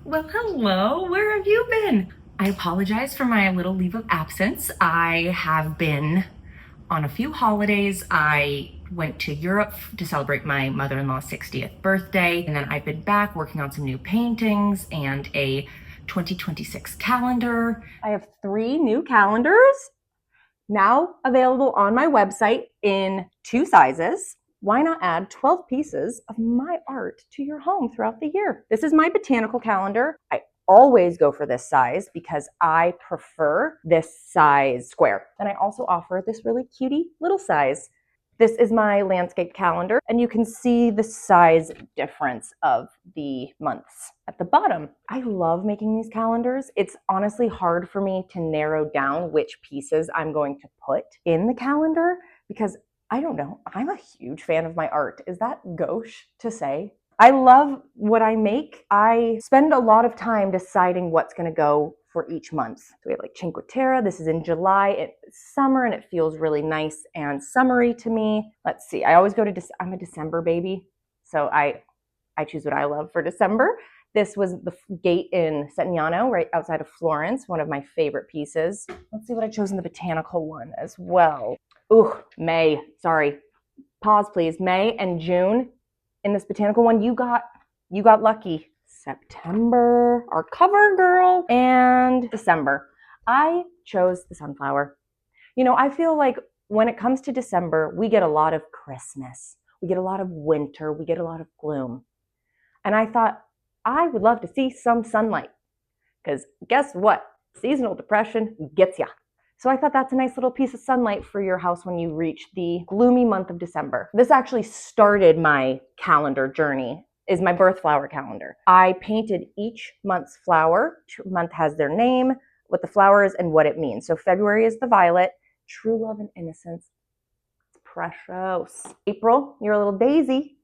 Well, hello. Where have you been? I apologize for my little leave of absence. I have been on a few holidays. I went to Europe to celebrate my mother-in-law's 60th birthday, and then I've been back working on some new paintings and a 2026 calendar. I have 3 new calendars now available on my website in 2 sizes. Why not add 12 pieces of my art to your home throughout the year? This is my botanical calendar. I always go for this size because I prefer this size square. And I also offer this really cutie little size. This is my landscape calendar, and you can see the size difference of the months at the bottom. I love making these calendars. It's honestly hard for me to narrow down which pieces I'm going to put in the calendar because I don't know. I'm a huge fan of my art. Is that gauche to say? I love what I make. I spend a lot of time deciding what's going to go for each month. So we have like Cinque Terre. This is in July. It's summer and it feels really nice and summery to me. Let's see. I always go to I'm a December baby, so I choose what I love for December. This was the gate in Settignano, right outside of Florence, one of my favorite pieces. Let's see what I chose in the botanical one as well. Ooh, May. Sorry. Pause, please. May and June. In this botanical one, you got lucky. September, our cover girl, and December. I chose the sunflower. You know, I feel like when it comes to December, we get a lot of Christmas. We get a lot of winter. We get a lot of gloom. And I thought, I would love to see some sunlight. Because guess what? Seasonal depression gets ya. So I thought that's a nice little piece of sunlight for your house when you reach the gloomy month of December. This actually started my calendar journey, is my birth flower calendar. I painted each month's flower. Each month has their name, what the flower is, and what it means. So February is the violet, true love and innocence. It's precious. April, you're a little daisy.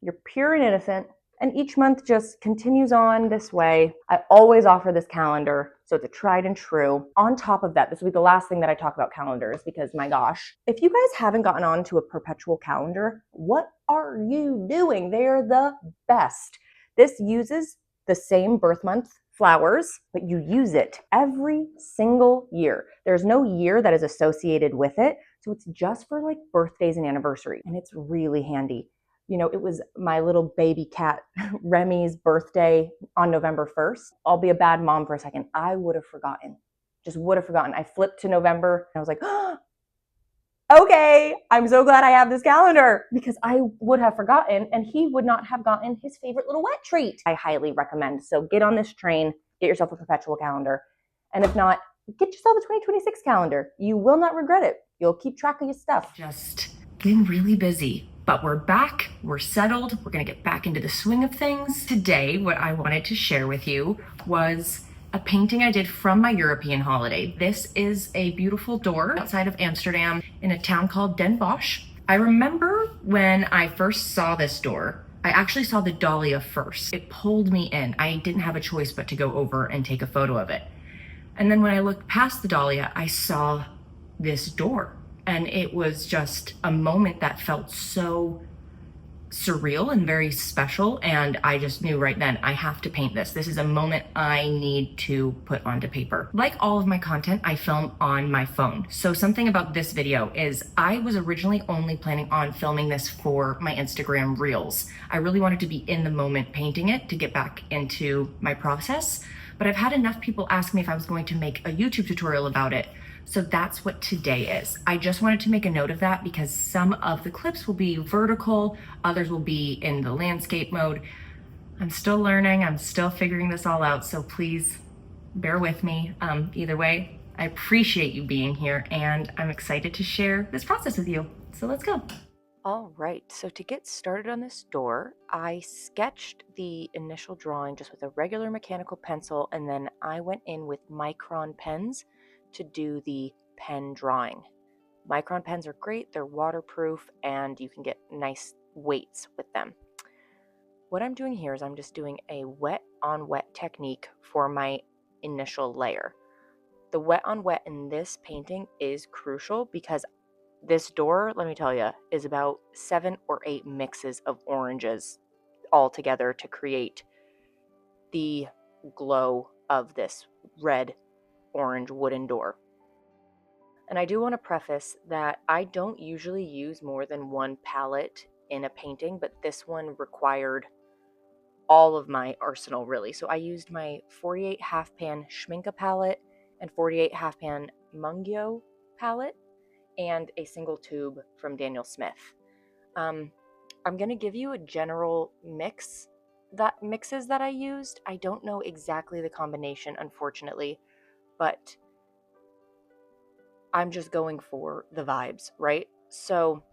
You're pure and innocent. And each month just continues on this way. I always offer this calendar, so it's a tried and true. On top of that, this will be the last thing that I talk about calendars because my gosh, if you guys haven't gotten on to a perpetual calendar, what are you doing? They're the best. This uses the same birth month flowers, but you use it every single year. There's no year that is associated with it, so it's just for like birthdays and anniversaries, and it's really handy. You know, it was my little baby cat, Remy's birthday on November 1st. I'll be a bad mom for a second. I would have forgotten. Just would have forgotten. I flipped to November and I was like, oh, okay, I'm so glad I have this calendar because I would have forgotten and he would not have gotten his favorite little wet treat. I highly recommend. So get on this train, get yourself a perpetual calendar. And if not, get yourself a 2026 calendar. You will not regret it. You'll keep track of your stuff. Just been really busy. But we're back, we're settled, we're gonna get back into the swing of things. Today, what I wanted to share with you was a painting I did from my European holiday. This is a beautiful door outside of Amsterdam in a town called Den Bosch. I remember when I first saw this door, I actually saw the dahlia first. It pulled me in. I didn't have a choice but to go over and take a photo of it. And then when I looked past the dahlia, I saw this door. And it was just a moment that felt so surreal and very special. And I just knew right then, I have to paint this. This is a moment I need to put onto paper. Like all of my content, I film on my phone. So something about this video is I was originally only planning on filming this for my Instagram Reels. I really wanted to be in the moment painting it to get back into my process. But I've had enough people ask me if I was going to make a YouTube tutorial about it. So that's what today is. I just wanted to make a note of that because some of the clips will be vertical, others will be in the landscape mode. I'm still learning, I'm still figuring this all out, so please bear with me. Either way, I appreciate you being here and I'm excited to share this process with you. So let's go. All right, so to get started on this door, I sketched the initial drawing just with a regular mechanical pencil, and then I went in with Micron pens to do the pen drawing. Micron pens are great, they're waterproof, and you can get nice weights with them. What I'm doing here is I'm just doing a wet on wet technique for my initial layer. The wet on wet in this painting is crucial because this door, let me tell you, is about 7 or 8 mixes of oranges all together to create the glow of this red orange wooden door. And I do want to preface that I don't usually use more than one palette in a painting, but this one required all of my arsenal, really. So I used my 48 half pan Schminke palette and 48 half pan Mungyo palette and a single tube from Daniel Smith. I'm going to give you a general mixes that I used. I don't know exactly the combination, unfortunately, but I'm just going for the vibes, right? So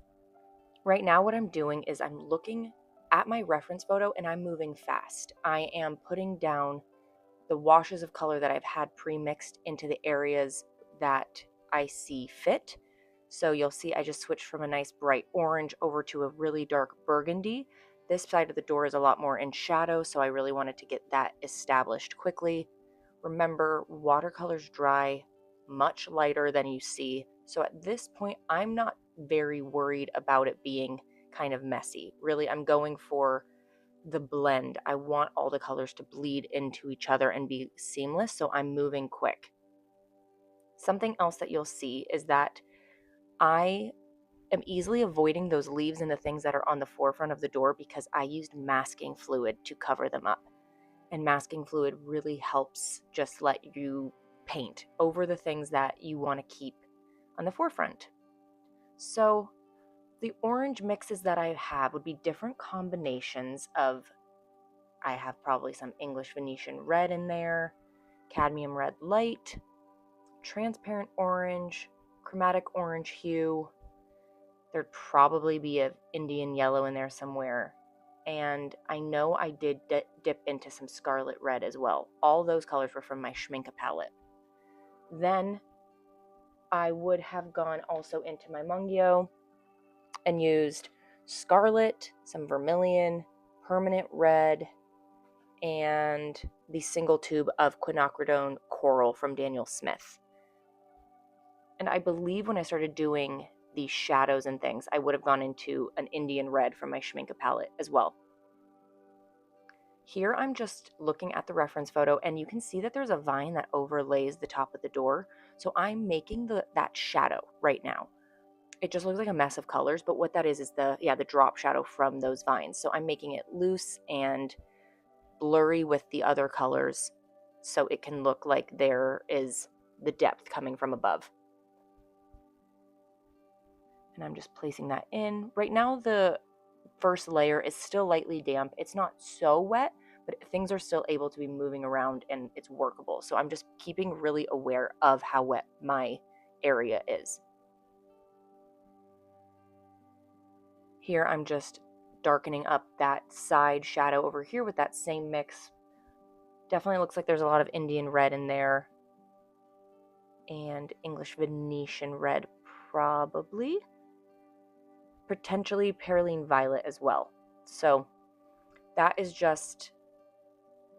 right now what I'm doing is I'm looking at my reference photo and I'm moving fast. I am putting down the washes of color that I've had pre-mixed into the areas that I see fit. So you'll see I just switched from a nice bright orange over to a really dark burgundy. This side of the door is a lot more in shadow, so I really wanted to get that established quickly. Remember, watercolors dry much lighter than you see. So at this point, I'm not very worried about it being kind of messy. Really, I'm going for the blend. I want all the colors to bleed into each other and be seamless, so I'm moving quick. Something else that you'll see is that I am easily avoiding those leaves and the things that are on the forefront of the door because I used masking fluid to cover them up. And masking fluid really helps just let you paint over the things that you want to keep on the forefront. So the orange mixes that I have would be different combinations of, I have probably some English Venetian red in there, cadmium red light, transparent orange, chromatic orange hue. There'd probably be an Indian yellow in there somewhere. And I know I did dip into some scarlet red as well. All those colors were from my Schminke palette. Then I would have gone also into my Mungyo and used scarlet, some vermilion, permanent red, and the single tube of quinacridone coral from Daniel Smith. And I believe when I started doing the shadows and things, I would have gone into an Indian red from my Schminke palette as well. Here I'm just looking at the reference photo and you can see that there's a vine that overlays the top of the door. So I'm making that shadow right now. It just looks like a mess of colors, but what that is the drop shadow from those vines. So I'm making it loose and blurry with the other colors so it can look like there is the depth coming from above. And I'm just placing that in. Right now the first layer is still lightly damp. It's not so wet, but things are still able to be moving around and it's workable. So I'm just keeping really aware of how wet my area is. Here I'm just darkening up that side shadow over here with that same mix. Definitely looks like there's a lot of Indian red in there. And English Venetian red probably. Potentially Perylene violet as well. So that is just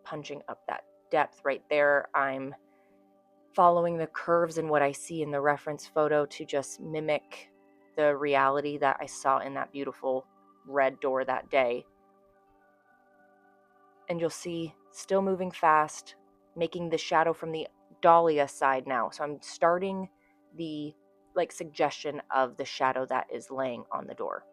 punching up that depth right there. I'm following the curves and what I see in the reference photo to just mimic the reality that I saw in that beautiful red door that day. And you'll see still moving fast, making the shadow from the dahlia side now. So I'm starting the suggestion of the shadow that is laying on the door.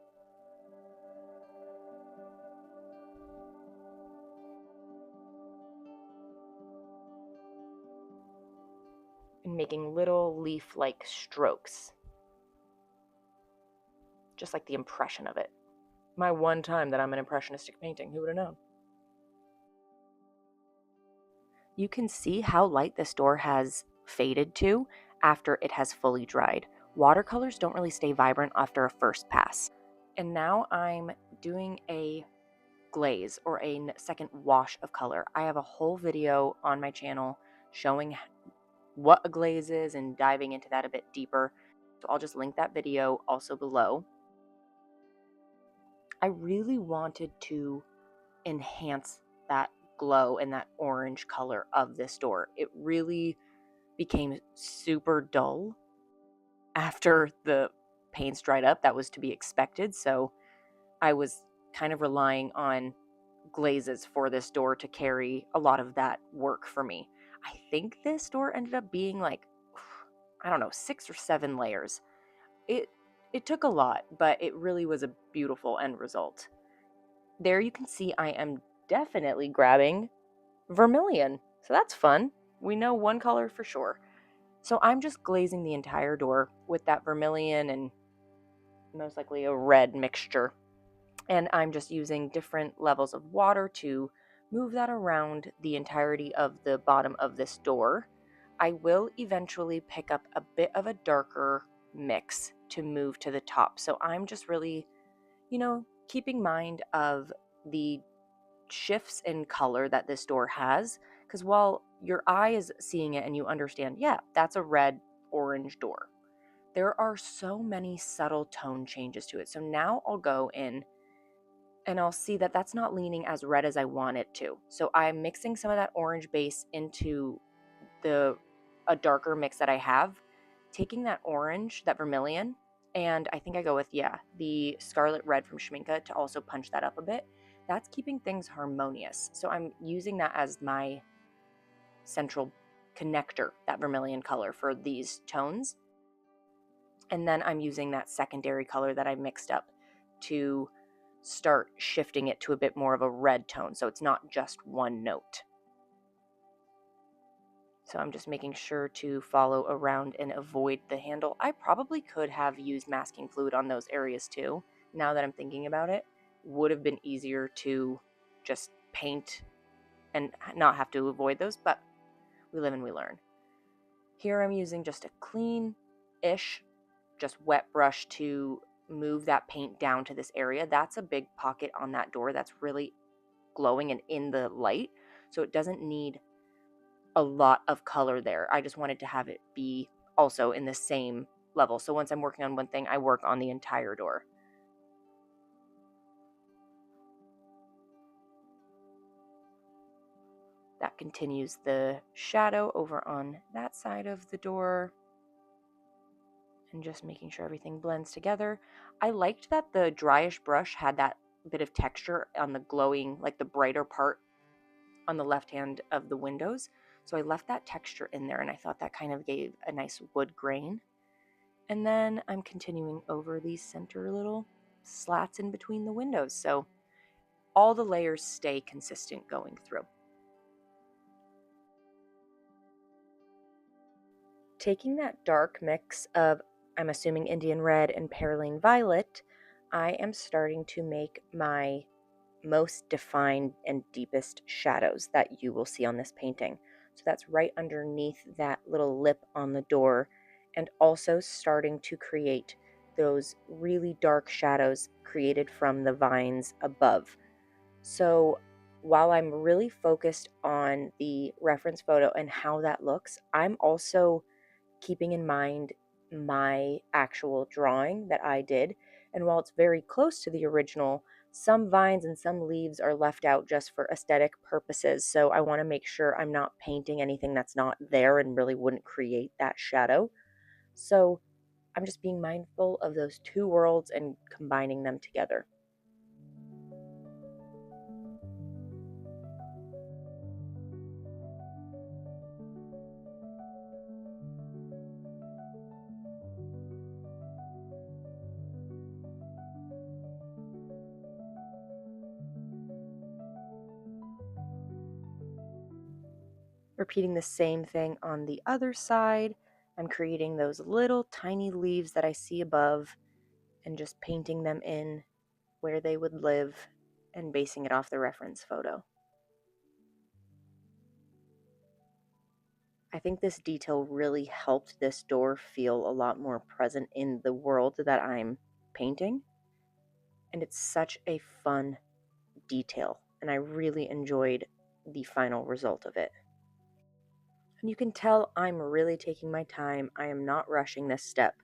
And making little leaf-like strokes. Just like the impression of it. My one time that I'm an impressionistic painting, who would have known? You can see how light this door has faded to after it has fully dried. Watercolors don't really stay vibrant after a first pass. And now I'm doing a glaze or a second wash of color. I have a whole video on my channel showing what a glaze is and diving into that a bit deeper. So I'll just link that video also below. I really wanted to enhance that glow and that orange color of this door. It really became super dull after the paints dried up. That was to be expected. So I was kind of relying on glazes for this door to carry a lot of that work for me. I think this door ended up being like, I don't know, 6 or 7 layers. It took a lot, but it really was a beautiful end result. There you can see I am definitely grabbing vermilion. So that's fun. We know one color for sure. So I'm just glazing the entire door with that vermilion and most likely a red mixture. And I'm just using different levels of water to move that around the entirety of the bottom of this door. I will eventually pick up a bit of a darker mix to move to the top. So I'm just really, keeping mind of the shifts in color that this door has. Because while your eye is seeing it and you understand, yeah, that's a red orange door, there are so many subtle tone changes to it. So now I'll go in and I'll see that that's not leaning as red as I want it to. So I'm mixing some of that orange base into a darker mix that I have, taking that orange, that vermilion, and I think I go with, the scarlet red from Schminke to also punch that up a bit. That's keeping things harmonious. So I'm using that as my central connector, that vermilion color for these tones. And then I'm using that secondary color that I mixed up to start shifting it to a bit more of a red tone, so it's not just one note. So I'm just making sure to follow around and avoid the handle. I probably could have used masking fluid on those areas too. Now that I'm thinking about it, would have been easier to just paint and not have to avoid those, but we live and we learn. Here I'm using just a clean-ish, just wet brush to move that paint down to this area. That's a big pocket on that door that's really glowing and in the light, so it doesn't need a lot of color there. I just wanted to have it be also in the same level. So once I'm working on one thing, I work on the entire door. That continues the shadow over on that side of the door. And just making sure everything blends together. I liked that the dryish brush had that bit of texture on the glowing, like the brighter part on the left hand of the windows. So I left that texture in there and I thought that kind of gave a nice wood grain. And then I'm continuing over these center little slats in between the windows. So all the layers stay consistent going through. Taking that dark mix of, I'm assuming, Indian red and perylene violet, I am starting to make my most defined and deepest shadows that you will see on this painting. So that's right underneath that little lip on the door, and also starting to create those really dark shadows created from the vines above. So while I'm really focused on the reference photo and how that looks, I'm also keeping in mind my actual drawing that I did. And while it's very close to the original, some vines and some leaves are left out just for aesthetic purposes. So I want to make sure I'm not painting anything that's not there and really wouldn't create that shadow. So I'm just being mindful of those two worlds and combining them together. Repeating the same thing on the other side. I'm creating those little tiny leaves that I see above and just painting them in where they would live and basing it off the reference photo. I think this detail really helped this door feel a lot more present in the world that I'm painting. And it's such a fun detail, and I really enjoyed the final result of it. And you can tell I'm really taking my time. I am not rushing this step.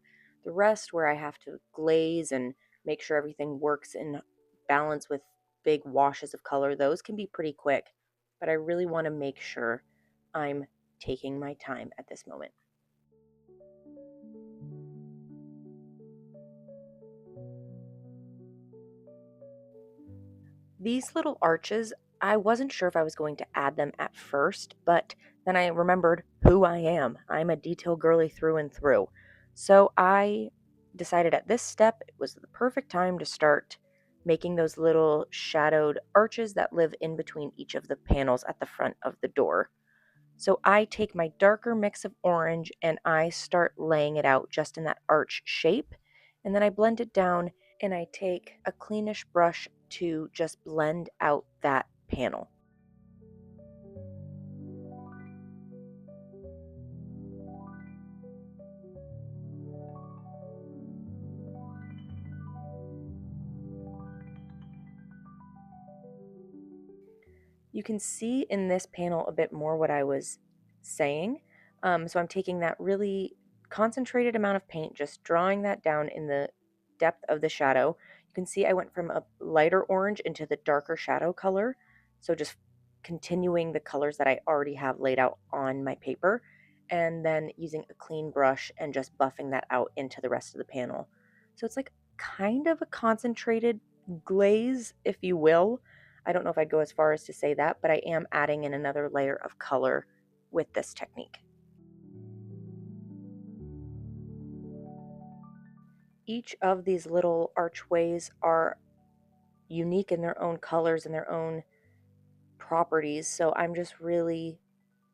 The rest, where I have to glaze and make sure everything works in balance with big washes of color, those can be pretty quick. But I really want to make sure I'm taking my time at this moment. These little arches, I wasn't sure if I was going to add them at first, but then I remembered who I am. I'm a detail girly through and through. So I decided at this step it was the perfect time to start making those little shadowed arches that live in between each of the panels at the front of the door. So I take my darker mix of orange and I start laying it out just in that arch shape. And then I blend it down and I take a cleanish brush to just blend out that panel. You can see in this panel a bit more what I was saying. So I'm taking that really concentrated amount of paint, just drawing that down in the depth of the shadow. You can see I went from a lighter orange into the darker shadow color. So just continuing the colors that I already have laid out on my paper, and then using a clean brush and just buffing that out into the rest of the panel. So it's like kind of a concentrated glaze, if you will. I don't know if I'd go as far as to say that, but I am adding in another layer of color with this technique. Each of these little archways are unique in their own colors and their own properties, so I'm just really,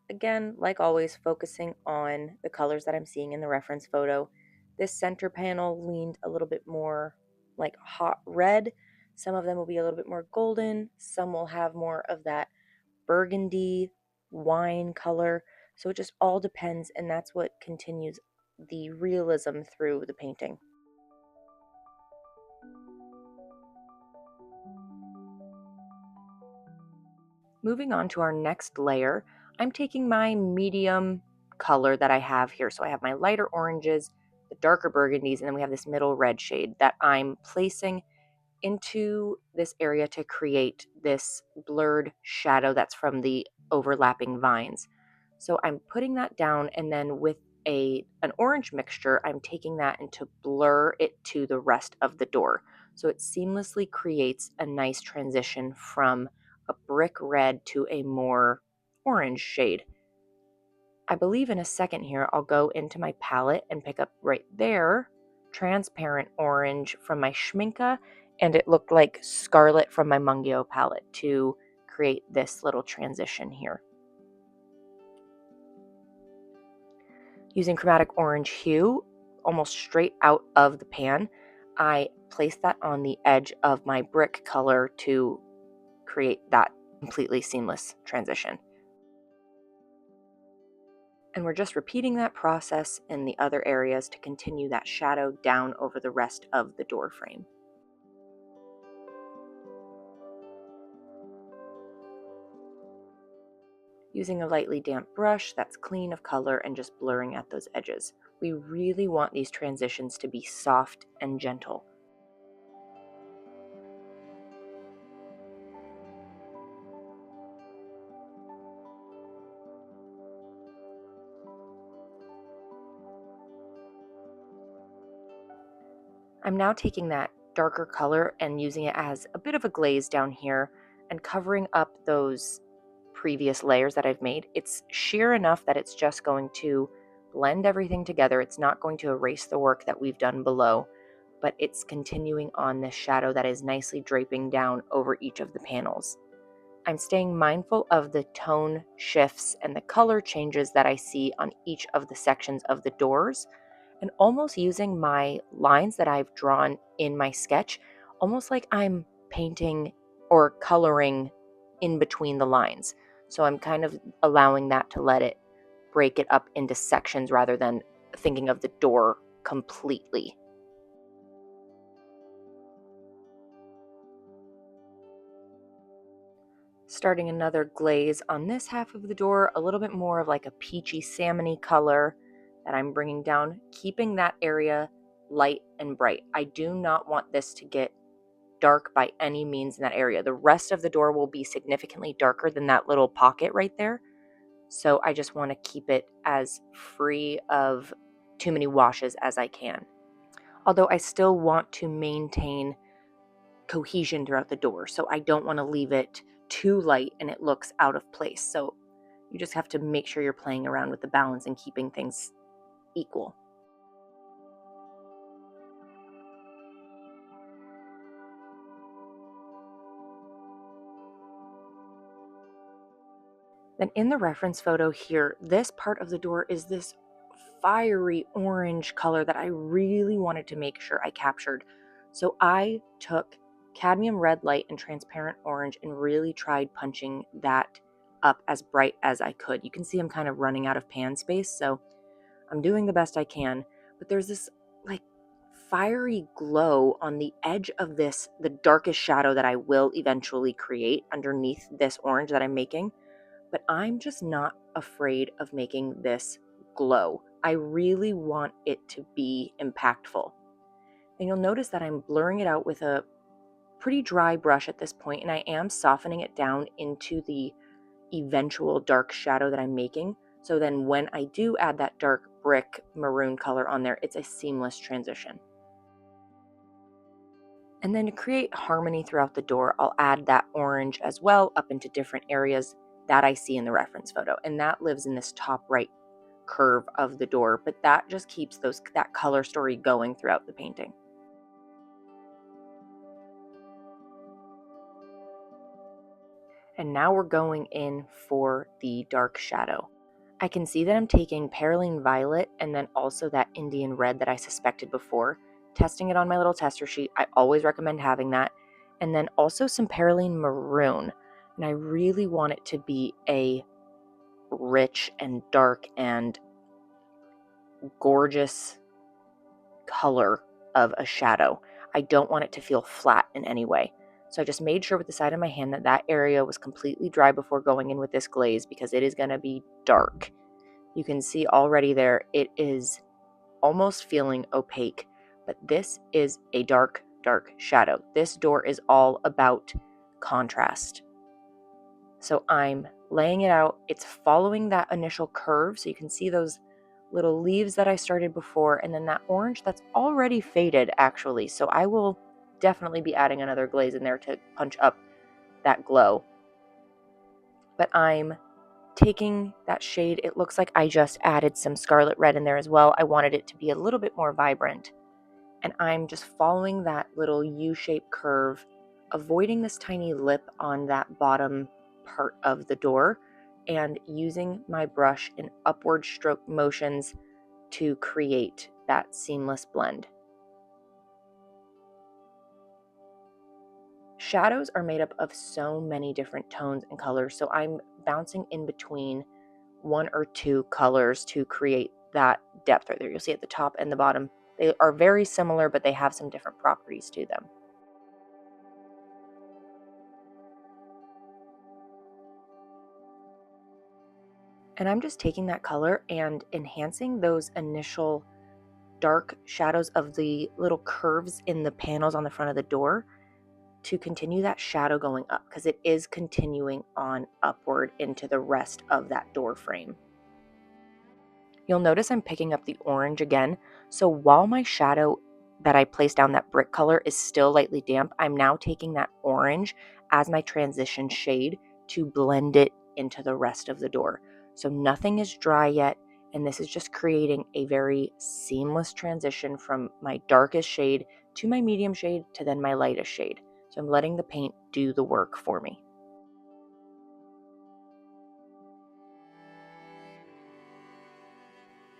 again, like always, focusing on the colors that I'm seeing in the reference photo. This center panel leaned a little bit more like hot red. Some of them will be a little bit more golden. Some will have more of that burgundy wine color. So it just all depends, and that's what continues the realism through the painting. Moving on to our next layer, I'm taking my medium color that I have here. So I have my lighter oranges, the darker burgundies, and then we have this middle red shade that I'm placing into this area to create this blurred shadow that's from the overlapping vines. So I'm putting that down, and then with an orange mixture, I'm taking that and to blur it to the rest of the door. So it seamlessly creates a nice transition from a brick red to a more orange shade. I believe in a second here, I'll go into my palette and pick up right there transparent orange from my Schminke, and it looked like scarlet from my Mungio palette to create this little transition here. Using chromatic orange hue, almost straight out of the pan, I place that on the edge of my brick color to create that completely seamless transition. And we're just repeating that process in the other areas to continue that shadow down over the rest of the door frame. Using a lightly damp brush that's clean of color and just blurring at those edges. We really want these transitions to be soft and gentle. I'm now taking that darker color and using it as a bit of a glaze down here and covering up those previous layers that I've made. It's sheer enough that it's just going to blend everything together. It's not going to erase the work that we've done below, but it's continuing on this shadow that is nicely draping down over each of the panels. I'm staying mindful of the tone shifts and the color changes that I see on each of the sections of the doors, and almost using my lines that I've drawn in my sketch, almost like I'm painting or coloring in between the lines. So I'm kind of allowing that to let it break it up into sections rather than thinking of the door completely. Starting another glaze on this half of the door, a little bit more of like a peachy salmony color that I'm bringing down, keeping that area light and bright. I do not want this to get dark by any means in that area. The rest of the door will be significantly darker than that little pocket right there. So I just want to keep it as free of too many washes as I can. Although I still want to maintain cohesion throughout the door. So I don't want to leave it too light and it looks out of place. So you just have to make sure you're playing around with the balance and keeping things equal. Then in the reference photo here, this part of the door is this fiery orange color that I really wanted to make sure I captured. So I took cadmium red light and transparent orange and really tried punching that up as bright as I could. You can see I'm kind of running out of pan space, so I'm doing the best I can, but there's this like fiery glow on the edge of this, the darkest shadow that I will eventually create underneath this orange that I'm making. But I'm just not afraid of making this glow. I really want it to be impactful. And you'll notice that I'm blurring it out with a pretty dry brush at this point, and I am softening it down into the eventual dark shadow that I'm making. So then when I do add that dark brick maroon color on there, it's a seamless transition. And then to create harmony throughout the door, I'll add that orange as well up into different areas that I see in the reference photo. And that lives in this top right curve of the door, but that just keeps that color story going throughout the painting. And now we're going in for the dark shadow. I can see that I'm taking Perylene Violet and then also that Indian Red that I suspected before, testing it on my little tester sheet. I always recommend having that. And then also some Perylene Maroon. And I really want it to be a rich and dark and gorgeous color of a shadow. I don't want it to feel flat in any way. So I just made sure with the side of my hand that that area was completely dry before going in with this glaze because it is going to be dark. You can see already there, it is almost feeling opaque, but this is a dark, dark shadow. This door is all about contrast. So I'm laying it out. It's following that initial curve. So you can see those little leaves that I started before, and then that orange that's already faded actually. So I will definitely be adding another glaze in there to punch up that glow. But I'm taking that shade, it looks like I just added some scarlet red in there as well. I wanted it to be a little bit more vibrant. And I'm just following that little U-shaped curve, avoiding this tiny lip on that bottom part of the door, and using my brush in upward stroke motions to create that seamless blend. Shadows are made up of so many different tones and colors, so I'm bouncing in between one or two colors to create that depth right there. You'll see at the top and the bottom. They are very similar, but they have some different properties to them. And I'm just taking that color and enhancing those initial dark shadows of the little curves in the panels on the front of the door to continue that shadow going up, because it is continuing on upward into the rest of that door frame. You'll notice I'm picking up the orange again. So while my shadow that I placed down, that brick color, is still lightly damp, I'm now taking that orange as my transition shade to blend it into the rest of the door. So nothing is dry yet, and this is just creating a very seamless transition from my darkest shade to my medium shade to then my lightest shade. So I'm letting the paint do the work for me.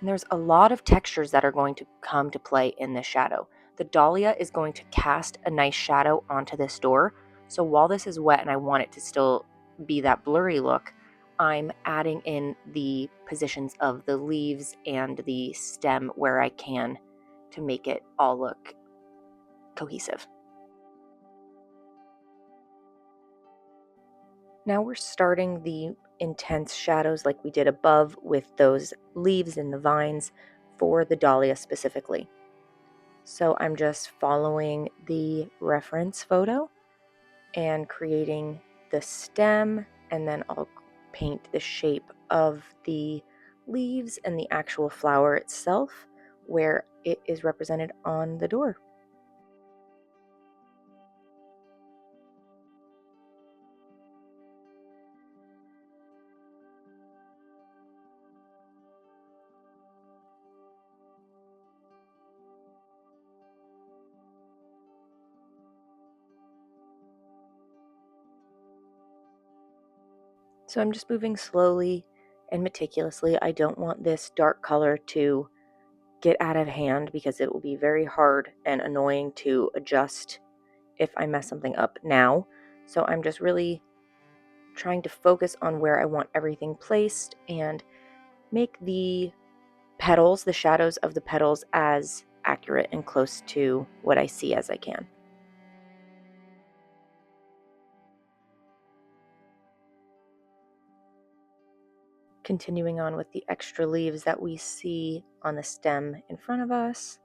And there's a lot of textures that are going to come to play in this shadow. The dahlia is going to cast a nice shadow onto this door. So while this is wet and I want it to still be that blurry look, I'm adding in the positions of the leaves and the stem where I can to make it all look cohesive. Now we're starting the intense shadows like we did above with those leaves and the vines for the dahlia specifically. So I'm just following the reference photo and creating the stem, and then I'll paint the shape of the leaves and the actual flower itself where it is represented on the door. So I'm just moving slowly and meticulously. I don't want this dark color to get out of hand because it will be very hard and annoying to adjust if I mess something up now. So I'm just really trying to focus on where I want everything placed and make the petals, the shadows of the petals, as accurate and close to what I see as I can. Continuing on with the extra leaves that we see on the stem in front of us,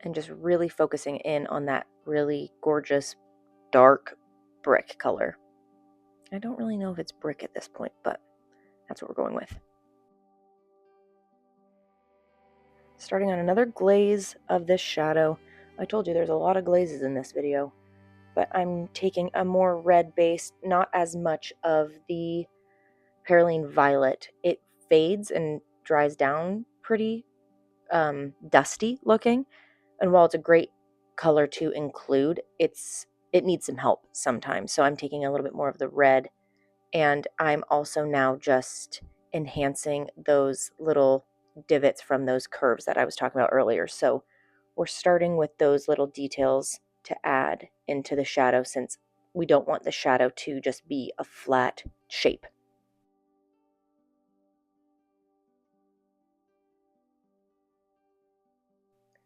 and just really focusing in on that really gorgeous dark brick color. I don't really know if it's brick at this point, but that's what we're going with. Starting on another glaze of this shadow. I told you there's a lot of glazes in this video, but I'm taking a more red base, not as much of the Perylene Violet. It fades and dries down pretty dusty looking, and while it's a great color to include, it needs some help sometimes. So I'm taking a little bit more of the red, and I'm also now just enhancing those little divots from those curves that I was talking about earlier. So we're starting with those little details to add into the shadow, since we don't want the shadow to just be a flat shape.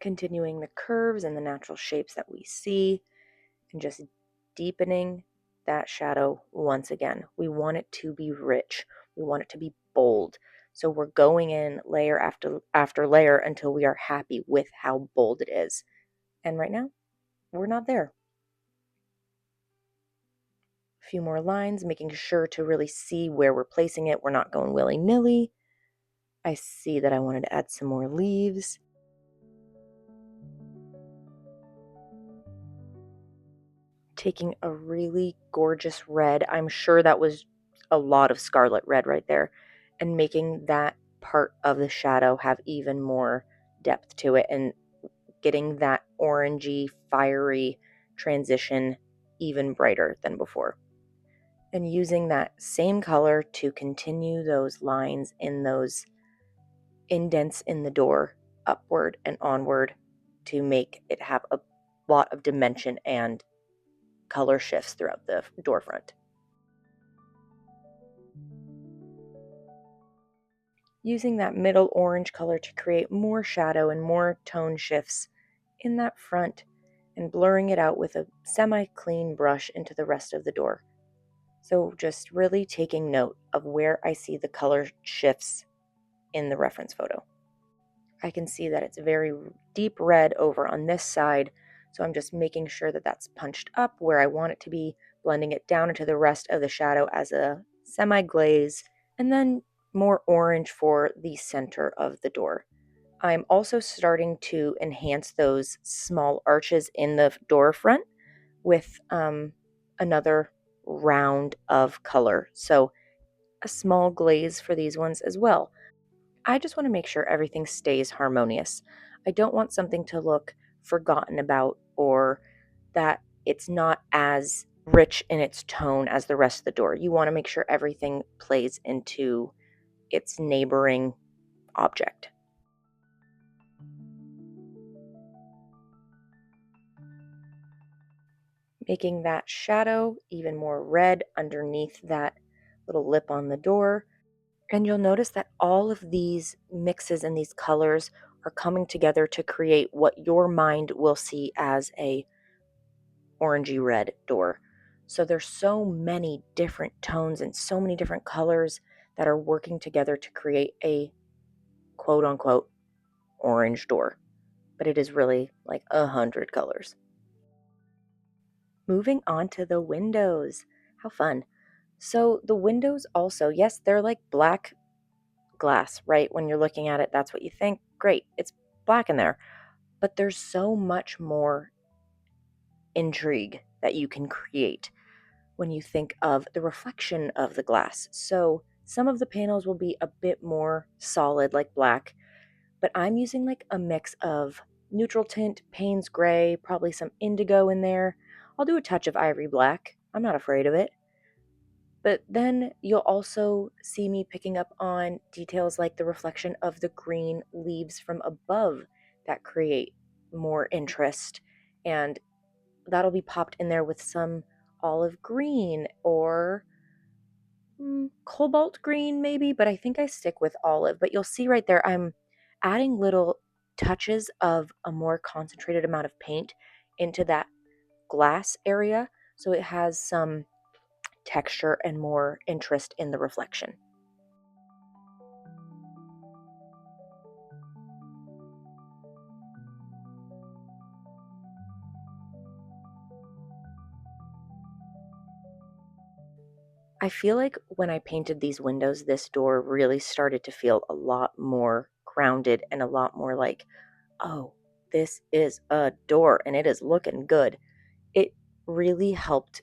Continuing the curves and the natural shapes that we see, and just deepening that shadow once again. We want it to be rich. We want it to be bold. So we're going in layer after layer until we are happy with how bold it is. And right now, we're not there. A few more lines, making sure to really see where we're placing it. We're not going willy-nilly. I see that I wanted to add some more leaves. Taking a really gorgeous red, I'm sure that was a lot of scarlet red right there, and making that part of the shadow have even more depth to it, and getting that orangey, fiery transition even brighter than before. And using that same color to continue those lines in those indents in the door, upward and onward, to make it have a lot of dimension and color shifts throughout the door front. Using that middle orange color to create more shadow and more tone shifts in that front, and blurring it out with a semi-clean brush into the rest of the door. So just really taking note of where I see the color shifts in the reference photo. I can see that it's very deep red over on this side, so I'm just making sure that that's punched up where I want it to be, blending it down into the rest of the shadow as a semi-glaze, and then more orange for the center of the door. I'm also starting to enhance those small arches in the door front with another round of color. So a small glaze for these ones as well. I just want to make sure everything stays harmonious. I don't want something to look forgotten about, or that it's not as rich in its tone as the rest of the door. You want to make sure everything plays into its neighboring object. Making that shadow even more red underneath that little lip on the door. And you'll notice that all of these mixes and these colors are coming together to create what your mind will see as a orangey red door. So there's so many different tones and so many different colors that are working together to create a quote unquote orange door. But it is really like 100 colors. Moving on to the windows. How fun. So the windows also, yes, they're like black glass, right? When you're looking at it, that's what you think. Great, it's black in there. But there's so much more intrigue that you can create when you think of the reflection of the glass. So some of the panels will be a bit more solid, like black, but I'm using like a mix of neutral tint, Payne's gray, probably some indigo in there. I'll do a touch of ivory black. I'm not afraid of it. But then you'll also see me picking up on details like the reflection of the green leaves from above that create more interest. And that'll be popped in there with some olive green or cobalt green maybe, but I think I stick with olive. But you'll see right there, I'm adding little touches of a more concentrated amount of paint into that glass area so it has some texture and more interest in the reflection. I feel like when I painted these windows, this door really started to feel a lot more grounded and a lot more like, oh, this is a door and it is looking good. It really helped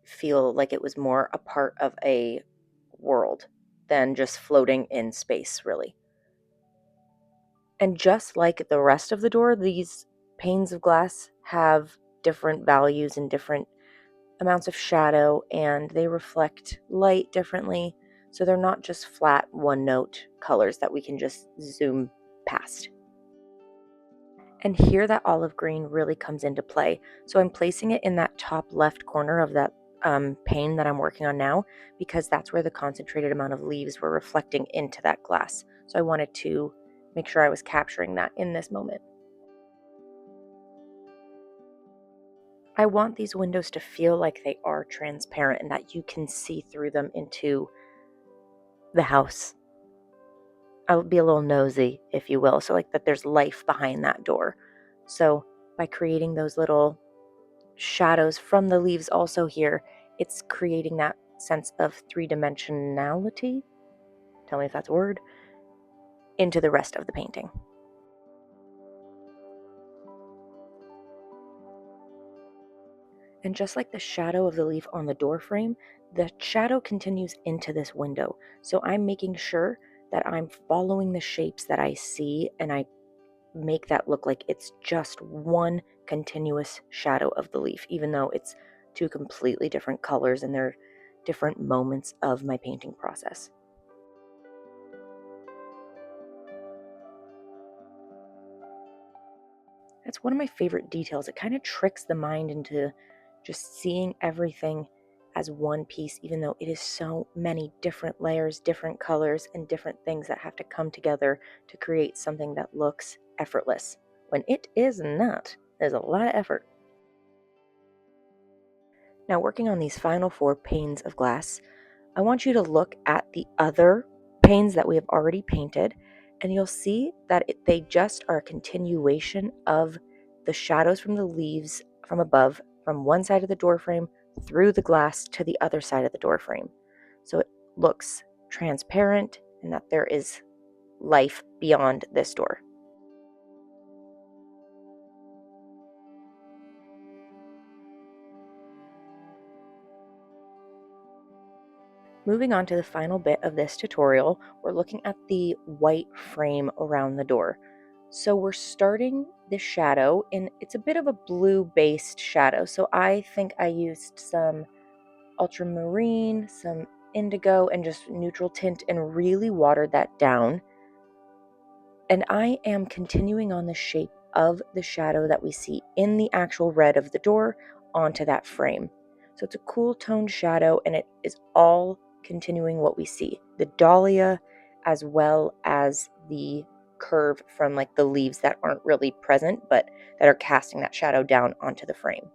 feel like it was more a part of a world than just floating in space, really. And just like the rest of the door, these panes of glass have different values and different amounts of shadow, and they reflect light differently. So they're not just flat one note colors that we can just zoom past. And here that olive green really comes into play. So I'm placing it in that top left corner of that pane that I'm working on now, because that's where the concentrated amount of leaves were reflecting into that glass. So I wanted to make sure I was capturing that in this moment. I want these windows to feel like they are transparent and that you can see through them into the house. I would be a little nosy, if you will, so like that there's life behind that door. So by creating those little shadows from the leaves also here, it's creating that sense of three-dimensionality, tell me if that's a word, into the rest of the painting. And just like the shadow of the leaf on the door frame, the shadow continues into this window. So I'm making sure that I'm following the shapes that I see, and I make that look like it's just one continuous shadow of the leaf, even though it's two completely different colors and they're different moments of my painting process. That's one of my favorite details. It kind of tricks the mind into just seeing everything as one piece, even though it is so many different layers, different colors, and different things that have to come together to create something that looks effortless, when it is not. There's a lot of effort. Now, working on these final 4 panes of glass, I want you to look at the other panes that we have already painted, and you'll see that they just are a continuation of the shadows from the leaves from above, from one side of the door frame through the glass to the other side of the door frame. So it looks transparent and that there is life beyond this door. Moving on to the final bit of this tutorial, we're looking at the white frame around the door. So we're starting the shadow, and it's a bit of a blue-based shadow. So I think I used some ultramarine, some indigo, and just neutral tint and really watered that down. And I am continuing on the shape of the shadow that we see in the actual red of the door onto that frame. So it's a cool toned shadow, and it is all continuing what we see. The dahlia as well as the curve from like the leaves that aren't really present but that are casting that shadow down onto the frame.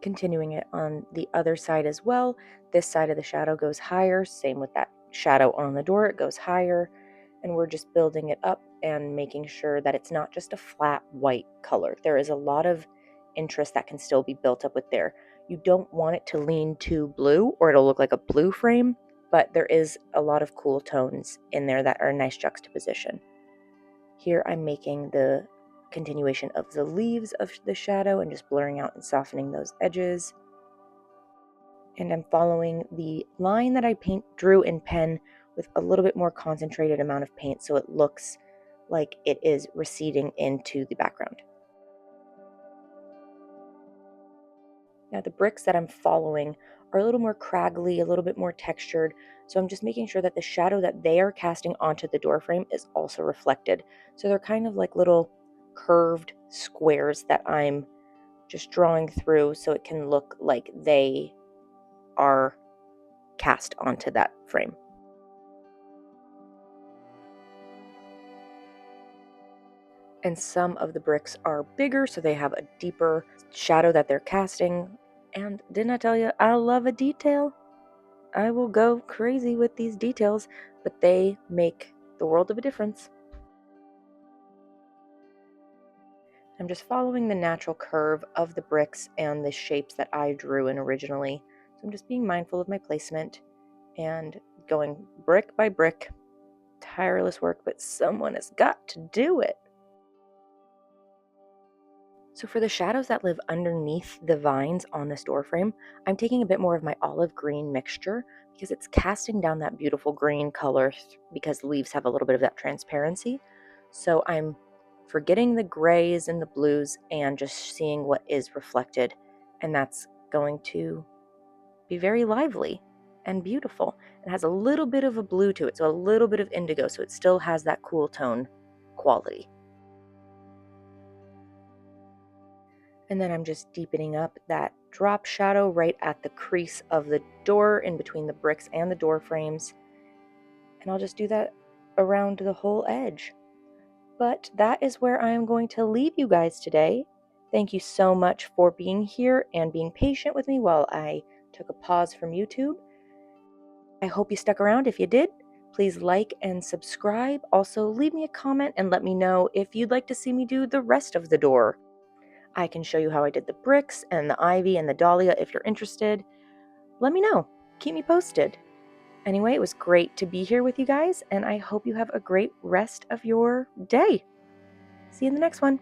Continuing it on the other side as well. This side of the shadow goes higher, same with that shadow on the door, it goes higher, and we're just building it up and making sure that it's not just a flat white color. There is a lot of interest that can still be built up with there. You don't want it to lean too blue or it'll look like a blue frame, but there is a lot of cool tones in there that are a nice juxtaposition. Here I'm making the continuation of the leaves of the shadow and just blurring out and softening those edges. And I'm following the line that I drew in pen with a little bit more concentrated amount of paint so it looks like it is receding into the background. Now the bricks that I'm following are a little more craggly, a little bit more textured, so I'm just making sure that the shadow that they are casting onto the door frame is also reflected. So they're kind of like little curved squares that I'm just drawing through so it can look like they are cast onto that frame. And some of the bricks are bigger, so they have a deeper shadow that they're casting. And didn't I tell you, I love a detail? I will go crazy with these details, but they make the world of a difference. I'm just following the natural curve of the bricks and the shapes that I drew in originally. So I'm just being mindful of my placement and going brick by brick. Tireless work, but someone has got to do it. So for the shadows that live underneath the vines on this door frame, I'm taking a bit more of my olive green mixture because it's casting down that beautiful green color because leaves have a little bit of that transparency. So I'm forgetting the grays and the blues and just seeing what is reflected. And that's going to be very lively and beautiful. It has a little bit of a blue to it, so a little bit of indigo, so it still has that cool tone quality. And then I'm just deepening up that drop shadow right at the crease of the door in between the bricks and the door frames. And I'll just do that around the whole edge. But that is where I am going to leave you guys today. Thank you so much for being here and being patient with me while I took a pause from YouTube. I hope you stuck around. If you did, please like and subscribe. Also, leave me a comment and let me know if you'd like to see me do the rest of the door. I can show you how I did the bricks and the ivy and the dahlia if you're interested. Let me know. Keep me posted. Anyway, it was great to be here with you guys, and I hope you have a great rest of your day. See you in the next one.